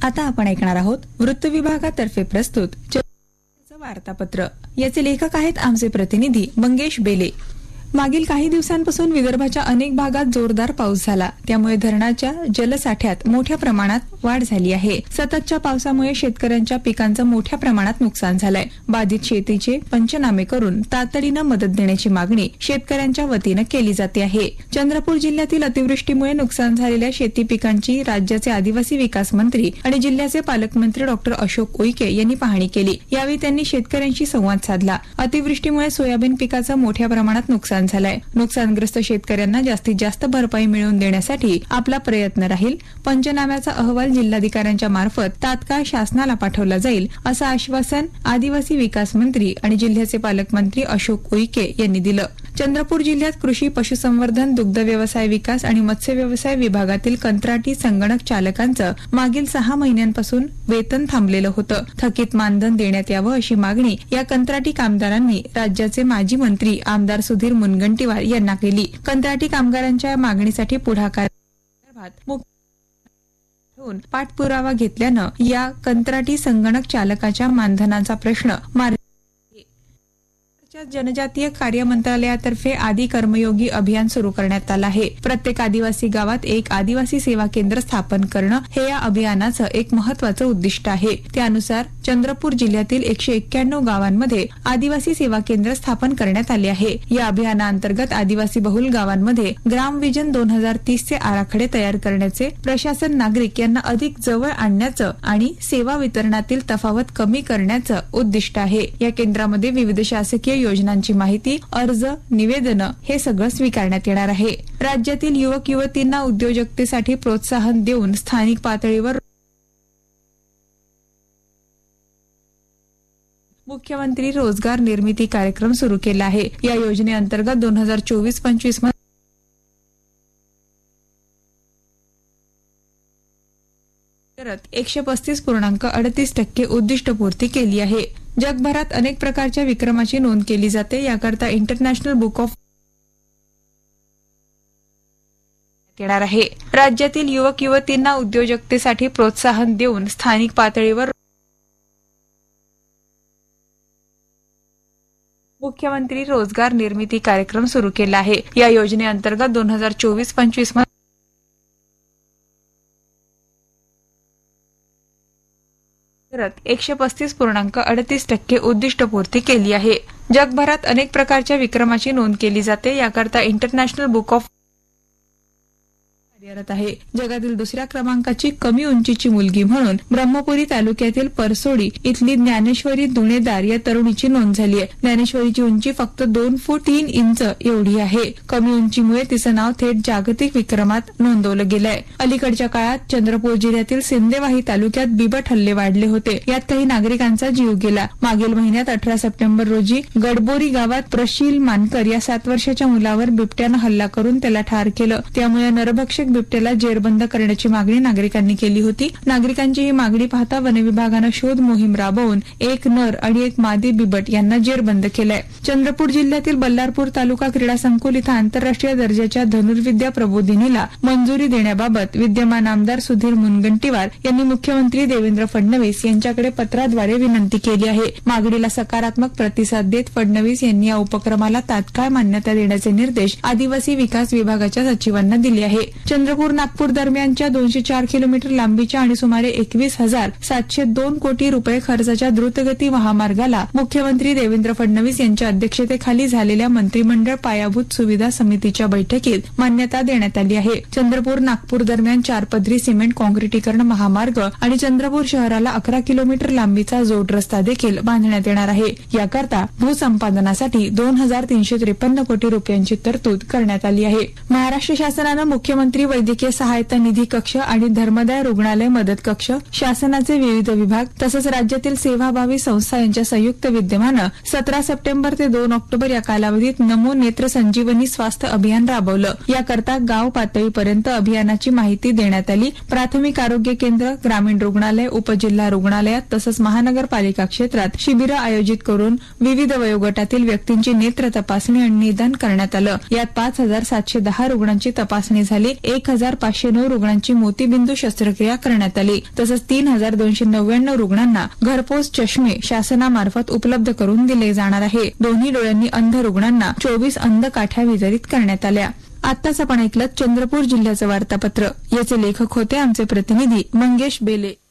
आता आपण ऐकणार आहोत वृत्त विभागातर्फे प्रस्तुत वार्तापत्र. याचे लेखक आहेत आमचे प्रतिनिधी मंगेश बेले. मागील काही दिवसांपासून विदर्भाच्या अनेक भागात जोरदार पाऊस झाला, त्यामुळे धरणाच्या जलसाठ्यात मोठ्या प्रमाणात वाढ झाली आहे. सततच्या पावसामुळे शेतकऱ्यांच्या पिकांचं मोठ्या प्रमाणात नुकसान झालंय. बाधित शेतीचे पंचनामे करून तातडीनं मदत देण्याची मागणी शेतकऱ्यांच्या वतीनं केली जाते आहे. चंद्रपूर जिल्ह्यातील अतिवृष्टीमुळे नुकसान झालेल्या शेती पिकांची राज्याचे आदिवासी विकास मंत्री आणि जिल्ह्याचे पालकमंत्री डॉ. अशोक उईके यांनी पाहणी केली. यावेळी त्यांनी शेतकऱ्यांशी संवाद साधला. अतिवृष्टीमुळे सोयाबीन पिकाचं मोठ्या प्रमाणात नुकसान झालंय. नुकसानग्रस्त शेतकऱ्यांना जास्तीत जास्त भरपाई मिळवून देण्यासाठी आपला प्रयत्न राहील. पंचनाम्याचा अहवाल जिल्हाधिकाऱ्यांच्या मार्फत तात्काळ शासनाला पाठवला जाईल, असं आश्वासन आदिवासी विकास मंत्री आणि जिल्ह्याचे पालकमंत्री अशोक उईके यांनी दिलं. चंद्रपूर जिल्ह्यात कृषी, पशुसंवर्धन, दुग्ध व्यवसाय विकास आणि मत्स्य व्यवसाय विभागातील कंत्राटी संगणक चालकांचं मागील 6 महिन्यांपासून वेतन थांबलेलं होतं. थकीत मानधन देण्यात यावं अशी मागणी या कंत्राटी कामगारांनी राज्याचे माजी मंत्री आमदार सुधीर मुनगंटीवार यांना केली. कंत्राटी कामगारांच्या मागणीसाठी पुढाकार पाठपुरावा घेतल्यानं या कंत्राटी संगणक चालकाच्या मानधनाचा प्रश्न जनजातीय कार्य मंत्रालयातर्फे आदी कर्मयोगी अभियान सुरू करण्यात आलं आहे. प्रत्येक आदिवासी गावात एक आदिवासी सेवा केंद्र स्थापन करणं हे या अभियानाचं एक महत्वाचं उद्दिष्ट आहे. त्यानुसार चंद्रपूर जिल्ह्यातील 191 गावांमध्ये आदिवासी सेवा केंद्र स्थापन करण्यात आले आहे. या अभियानाअंतर्गत आदिवासी बहुल गावांमध्ये ग्राम विजन 2030 चे आराखडे तयार करण्याचे, प्रशासन नागरिक यांना अधिक जवळ आणण्याचं आणि सेवा वितरणातील तफावत कमी करण्याचं उद्दिष्ट आहे. या केंद्रामध्ये विविध शासकीय योजनांची माहिती, अर्ज, निवेदनं हे सगळं स्वीकारण्यात येणार आहे. राज्यातील युवक युवतींना उद्योजकतेसाठी प्रोत्साहन देऊन स्थानिक पातळीवर मुख्यमंत्री रोजगार निर्मिती कार्यक्रम सुरू केला आहे. या योजनेअंतर्गत 2024-25 मध्ये 135.38% उद्दिष्टपूर्ती केली आहे. जगभरात अनेक प्रकारच्या विक्रमाची नोंद केली जाते. याकरता इंटरनॅशनल बुक ऑफ येणार आहे. राज्यातील युवक युवतींना उद्योजकतेसाठी प्रोत्साहन देऊन स्थानिक पातळीवर मुख्यमंत्री रोजगार निर्मिती कार्यक्रम सुरू केला आहे. या योजनेअंतर्गत 2024-25 मध्ये 135.38% उद्दिष्टपूर्ती केली आहे. जगभरात अनेक प्रकारच्या विक्रमाची नोंद केली जाते. याकरता इंटरनॅशनल बुक ऑफ कार्यरत आहे. जगातील दुसऱ्या क्रमांकाची कमी उंचीची मुलगी म्हणून ब्रह्मपुरी तालुक्यातील परसोडी इथली ज्ञानेश्वरी दुणेदार या तरुणीची नोंद झाली आहे. ज्ञानेश्वरीची उंची फक्त 2 फूट 3 इंच एवढी आहे. कमी उंचीमुळे तिचं नाव थेट जागतिक विक्रमात नोंदवलं गेलंय. अलीकडच्या काळात चंद्रपूर जिल्ह्यातील सिंदेवाही तालुक्यात बिबट हल्ले वाढले होते. यात काही नागरिकांचा जीव गेला. मागील महिन्यात 18 सप्टेंबर रोजी गडबोरी गावात प्रशील मानकर या 7 वर्षाच्या मुलावर बिबट्यानं हल्ला करून त्याला ठार केलं. त्यामुळे नरभक्षक बिबट्याला जेरबंद करण्याची मागणी नागरिकांनी केली होती. नागरिकांची ही मागणी पाहता वनविभागानं शोध मोहीम राबवून एक नर आणि एक मादी बिबट यांना जेरबंद केलंय. चंद्रपूर जिल्ह्यातील बल्लारपूर तालुका क्रीडा संकुल इथं आंतरराष्ट्रीय दर्जाच्या धनुर्विद्या प्रबोधिनीला मंजुरी देण्याबाबत विद्यमान आमदार सुधीर मुनगंटीवार यांनी मुख्यमंत्री देवेंद्र फडणवीस यांच्याकडे पत्राद्वारे विनंती केली आहे. मागणीला सकारात्मक प्रतिसाद देत फडणवीस यांनी या उपक्रमाला तात्काळ मान्यता देण्याचे निर्देश आदिवासी विकास विभागाच्या सचिवांना दिले आहे. चंद्रपूर नागपूर दरम्यानच्या 204 किलोमीटर लांबीच्या आणि सुमारे 21,702 कोटी रुपये खर्चाच्या द्रुतगती महामार्गाला मुख्यमंत्री देवेंद्र फडणवीस यांच्या अध्यक्षतेखाली झालेल्या मंत्रिमंडळ पायाभूत सुविधा समितीच्या बैठकीत मान्यता देण्यात आली आहे. चंद्रपूर नागपूर दरम्यान 4 पदरी सिमेंट काँक्रिटीकरण महामार्ग आणि चंद्रपूर शहराला 11 किलोमीटर लांबीचा जोड रस्ता देखील बांधण्यात येणार आहे. याकरता भूसंपादनासाठी 2,353 कोटी रुपयांची तरतूद करण्यात आली आहे. महाराष्ट्र शासनानं मुख्यमंत्री वैद्यकीय सहायता निधी कक्ष आणि धर्मदाय रुग्णालय मदत कक्ष, शासनाचे विविध विभाग तसंच राज्यातील सेवाभावी संस्था यांच्या संयुक्त विद्यमानं 17 सप्टेंबर ते 2 ऑक्टोबर या कालावधीत नमो नेत्र संजीवनी स्वास्थ्य अभियान राबवलं. याकरता गाव पातळीपर्यंत अभियानाची माहिती देण्यात आली. प्राथमिक आरोग्य केंद्र, ग्रामीण रुग्णालय, उपजिल्हा रुग्णालयात तसंच महानगरपालिका क्षेत्रात शिबिरं आयोजित करून विविध वयोगटातील व्यक्तींची नेत्र तपासणी आणि निदान करण्यात आलं. यात 5,710 रुग्णांची तपासणी झाली. 1509 रुग्णांची मोतीबिंदू शस्त्रक्रिया करण्यात आली. तसंच 3299 रुग्णांना घरपोच चष्मे शासनामार्फत उपलब्ध करून दिले जाणार आहे. दोन्ही डोळ्यांनी अंध रुग्णांना 24 अंध काठ्या वितरित करण्यात आल्या. आत्ताच आपण ऐकलं चंद्रपूर जिल्ह्याचं वार्तापत्र. याचे लेखक होते आमचे प्रतिनिधी मंगेश बेले.